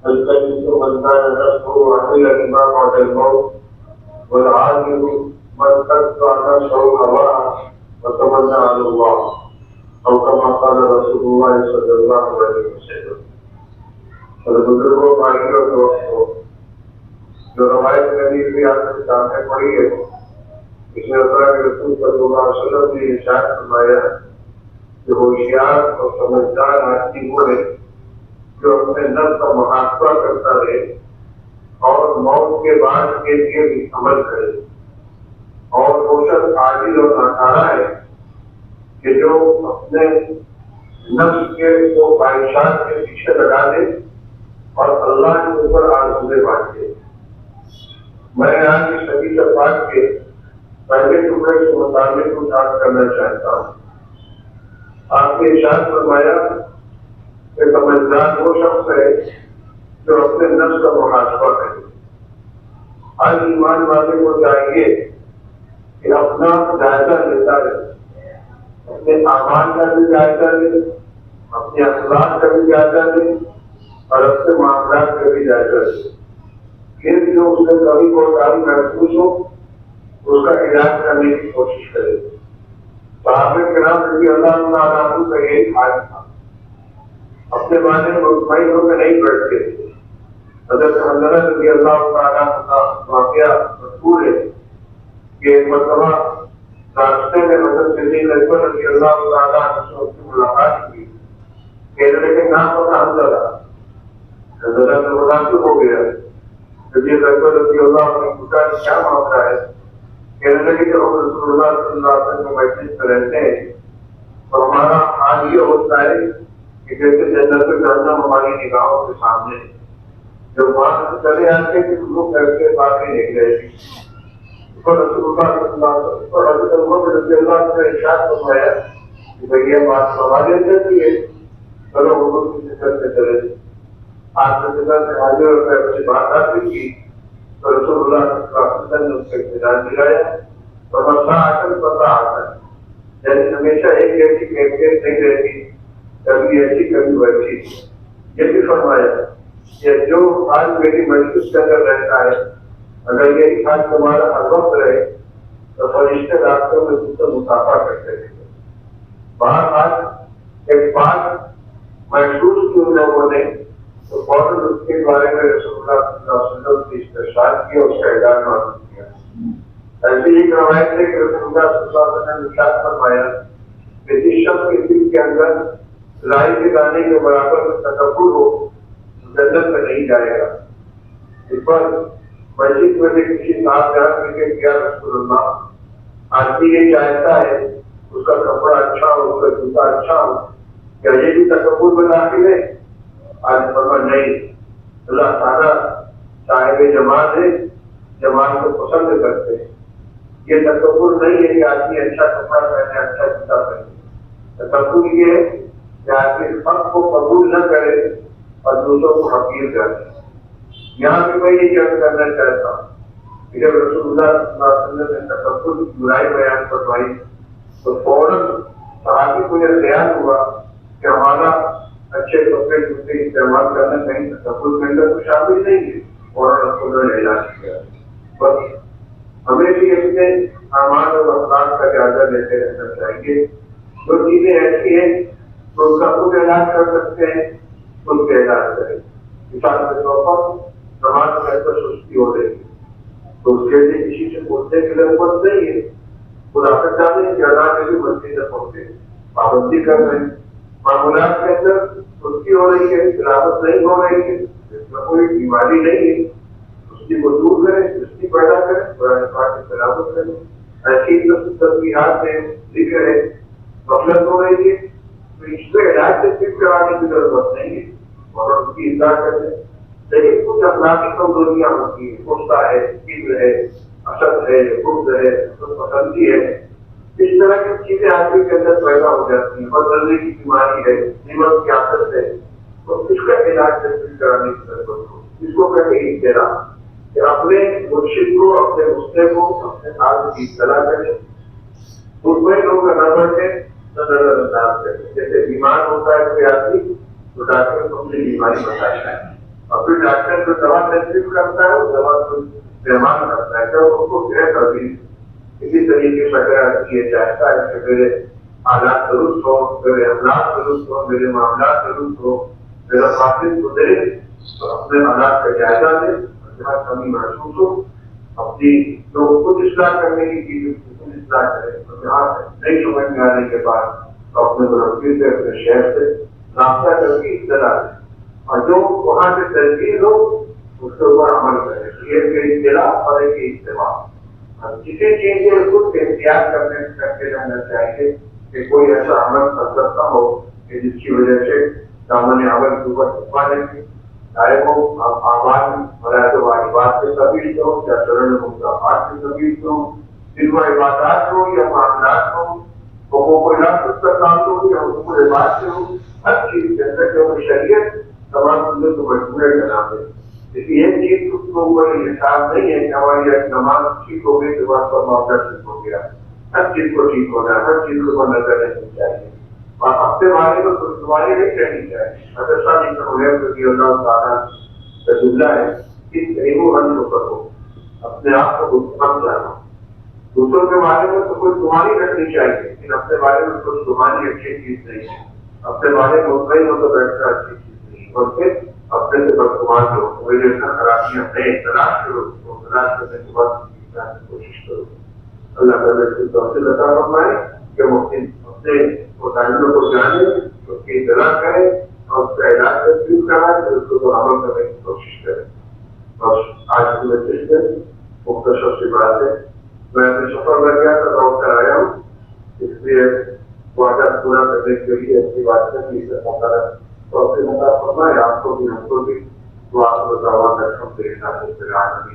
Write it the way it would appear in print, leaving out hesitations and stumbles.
الكريم من كان نفسه وعمل لما بعد الموت والعالم من تتبع نفسه هواه وتمنى على الله او كما قال رسول الله صلى الله عليه وسلم. اور بزرگوں بھائیوں دوستوں، جو روایت نبی بھی آپ کے سامنے پڑی ہے، اس میں اللہ کے رسول صلی اللہ علیہ وسلم نے ارشاد فرمایا کہ ہوشیار اور سمجھدار آدمی وہ ہے جو اپنے نفس کا محاسبہ کرتا رہے اور موت کے بعد کے لیے بھی عمل کرے، اور وہ شخص عاجز اور ناکارہ ہے کہ جو اپنے نفس کے وہ خواہشات کے پیچھے لگا دے اور اللہ کے اوپر آرزویں بانٹے۔ میں آج کی صدی پاک کے پہلے ٹکڑے کے متعلق کچھ بات کرنا چاہتا ہوں۔ آپ نے ارشاد فرمایا کہ سمجھدار وہ شخص ہے جو اپنے نفس کا محاسبہ کرے۔ آج ایمان والے کو چاہیے کہ اپنا جائزہ لیتا رہے، اپنے اعمال کا بھی جائزہ لے، اپنے اخلاق کا بھی جائزہ لے اور اپنے معاملات کا بھی جائزہ لے۔ پھر جو اس میں کبھی کوئی محسوس ہو اس کا علاج کرنے کی کوشش کرے۔ صحابہ کرام رضی اللہ تعالیٰ عنہ کا یہی حال تھا، اپنے بارے میں مطمئن ہو کے نہیں بیٹھتے تھے۔ حضرت حنظلہ رضی اللہ تعالیٰ عنہ کا واقعہ مشہور ہے کہ ایک مرتبہ راستے میں حضرت صدیق اکبر رضی اللہ تعالیٰ عنہ سے اس کی ملاقات ہوئی۔ کہنے لگے نام پتہ حنظلہ، حنظلہ سے مناسب ہو گیا۔ صدیق اکبر رضی اللہ عنہ نے پوچھا کیا معاملہ ہے؟ کہنے لگے کہ ہم رسول اللہ صلی اللہ علیہ وسلم کے مجلس میں رہتے ہیں اور ہمارا حال یہ ہوتا ہے کہ جیسے جنت و جہنم ہماری نگاہوں کے سامنے، جب وہاں سے چلے آتے کہ لوگ گھر کے باقی نکلے تو رسول اللہ صلی اللہ علیہ وسلم اور حضرت عمر رضی اللہ عنہ نے ارشاد فرمایا کہ بھئی یہ بات ہمارے جیسی ہے، چلو حضور کی فکر سے چلے۔ آپ نے فکر سے حاضر ہو کر اپنی بات حاصل کی تو رسول اللہ صلی اللہ علیہ وسلم نے اس کا اطمینان دلایا اور مساعتاً فساعتاً، یعنی ہمیشہ ایک جیسی کیفیت نہیں رہتی، کبھی ایسی کبھی ویسی۔ یہ بھی فرمایا کہ جو حال میری مجلس کے اندر رہتا ہے اگر یہی حال تمہارا ہر وقت رہے تو فرشتے راستوں میں تم سے مسافہ کرتے رہیں گے۔ بہرحال ایک بات محسوس کی ان لوگوں نے تو فوراً اس کے بارے میں رسول اللہ صلی اللہ علیہ وسلم کی استشہاد کیا، اس کا اعلان معلوم کیا۔ ایسی ایک روایت ہے کہ رسول اللہ صلی اللہ علیہ وسلم نے ارشاد فرمایا کہ جس شخص کے دل کے اندر رائی کے دانے کے برابر میں تکبر ہو جنت میں نہیں جائے گا۔ اس پر مسجد میں سے کسی صاحب جان کے کیا رسول اللہ، آدمی یہ چاہتا ہے اس کا کپڑا اچھا ہو، اس کا جوتا اچھا ہو، کیا یہ بھی تکبر میں داخل ہے؟ آج فرما نہیں، اللہ تعالیٰ صاحب جماعت ہے، جماعت کو پسند کرتے ہیں۔ یہ تکبر نہیں ہے کہ آدمی اچھا کپڑا پہنے، اچھا جوتا پہنے۔ تکبر یہ ہے کہ آدمی حق کو قبول نہ کرے اور دوسروں کو حقیر کرے۔ یہاں بھی میں یہ یاد کرنا چاہتا ہوں کہ جب رسول اللہ صلی اللہ علیہ وسلم نے تکبر کی برائی بیان فرمائی تو فوراً صحابی کو یہ خیال ہوا کہ ہمارا اچھے کپڑے جوتے استعمال کرنا کہیں تکبر کے اندر تو شامل نہیں ہے، اور انہوں نے اعلان کیا۔ بس ہمیں بھی اپنے اعمال اور اخلاق کا جائزہ لیتے رہنا چاہیے۔ جو چیزیں ایسی ہیں تو ان کا خود علاج کر سکتے ہیں، خود کے علاج کریں۔ مثال کے طور پر نماز میں اندر سستی ہو رہی ہے تو اس کے لیے کسی سے پوچھنے کی ضرورت نہیں ہے، خدا کا چاہتے کہ اللہ کے بھی مسجد میں پہنچے، پابندی کر رہے ہیں۔ معمولات کے اندر سستی ہو رہی ہے، تلاوت نہیں ہو رہی ہے، اس میں کوئی بیماری نہیں ہے، سستی کو دور کریں، سستی پیدا کریں، قرآن پاک کی تلاوت کریں۔ ایسی تصویرات میں ذکر ہے، غفلت ہو رہی ہے تو اس پہ علاج سے صرف کرانے کی ضرورت نہیں ہے اور اس کی اصلاح کریں۔ لیکن کچھ اخلاقی کمزوریاں ہوتی ہیں، غصہ ہے، کبر ہے، حسد ہے، بغض ہے، پسندی ہے، اس طرح کی چیزیں آدمی کے اندر پیدا ہو جاتی ہیں، بدلنے کی بیماری ہے، نیمت کی عادت ہے، تو اس کا علاج سے کرانے کی ضرورت ہو۔ اس کو کہتے ہیں احترام، کہ اپنے مرشد کو، اپنے مسئلے کو اپنے ہاتھ کی اطلاع کریں، مطمئن ہو کر نہ بیٹھے، نظر انداز کریں۔ جیسے بیمار ہوتا ہے کوئی آدمی تو ڈاکٹر کو اپنی بیماری بتاتا ہے، اور پھر ڈاکٹر جو دوا تجویز کرتا ہے وہ دوا کو استعمال کرتا ہے کہ اس کو غیر تبدیل اسی طریقے سے اگر یہ چاہتا ہے کہ میرے حالات درست ہو، میرے اخلاق درست ہو، میرے معاملات درست ہو، میرا فاصل گزرے تو اپنے حالات کا جائزہ لے، جہاں کمی محسوس ہو اپنی جو خود اصلاح کرنے کی چیزیں خود اصلاح کرے، اور جہاں نہیں سمجھ میں آنے کے بعد اپنے مربی سے اپنے شہر سے رابطہ کر کے اطلاع دے، اور جو وہاں سے تجویز ہو اس کے اوپر عمل کرے۔ یہ ایک اطلاع اور ایک اتباع، کسی چیز کے خود احتیاط کر کے رہنا چاہیے کہ کوئی ایسا عمل حضرت نہ ہو کہ جس کی وجہ سے دامن عمل کے اوپر چھپا لیں، چاہے وہ آواز مراد واجبات کے قبیل ہو یا چرن مقدمات کے قبیل ہو، دن و عبادات ہو یا معاملات ہو، حقوق العباد کا تعلق ہو یا حقوق العباد سے ہو، ہر چیز کے اندر جو شریعت تمام چیزوں کو مجبورے کا نام ہے۔ لیکن یہ چیز اس کو اوپر حساب نہیں ہے کہ ہماری نماز ٹھیک ہو گئی کے بعد پر معاملہ ٹھیک ہو گیا، ہر چیز کو ٹھیک ہونا ہے، ہر چیز کو نظر رکھنی چاہیے، اور اپنے بارے میں کچھ تمہاری نہیں رہنی چاہیے۔ اگر شادی کا ہوئے رضی اللہ تعالیٰ رسول ہے اس علم و پر ہو، اپنے آپ کو کچھ جانا، دوسروں کے بارے میں تو کوئی تمہاری رکھنی چاہیے، لیکن اپنے بارے میں کچھ تمہاری اچھی چیز نہیں ہے، اپنے بارے میں مطمئن ہو تو بیٹھنا اچھی چیز نہیں، اور پھر اپنے سے بدگمان ہو، میرے اندر خرابیاں نہیں، تلاش کرو، تلاش کرنے کے بعد کوشش کرو۔ اللہ تعالیٰ کی توفیق عطا فرمائے کہ وہ اپنے مطالبے کو جانے، اس کی اطلاع کرے اور اس کا علاج تجویز کرائے، پھر اس کو عمل کرنے کی کوشش کرے۔ بس آج کی مجلس میں مختصر سی بات ہے، میں اپنے سفر میں گیا تھا، لوٹ کر آیا ہوں، اس لیے وعدہ پورا کرنے کے لیے اچھی بات ہے کہ توفیق عطا فرمائے آپ کو بھی، ہم کو بھی۔ وآخر دعوانا الحمد للہ رب العالمین۔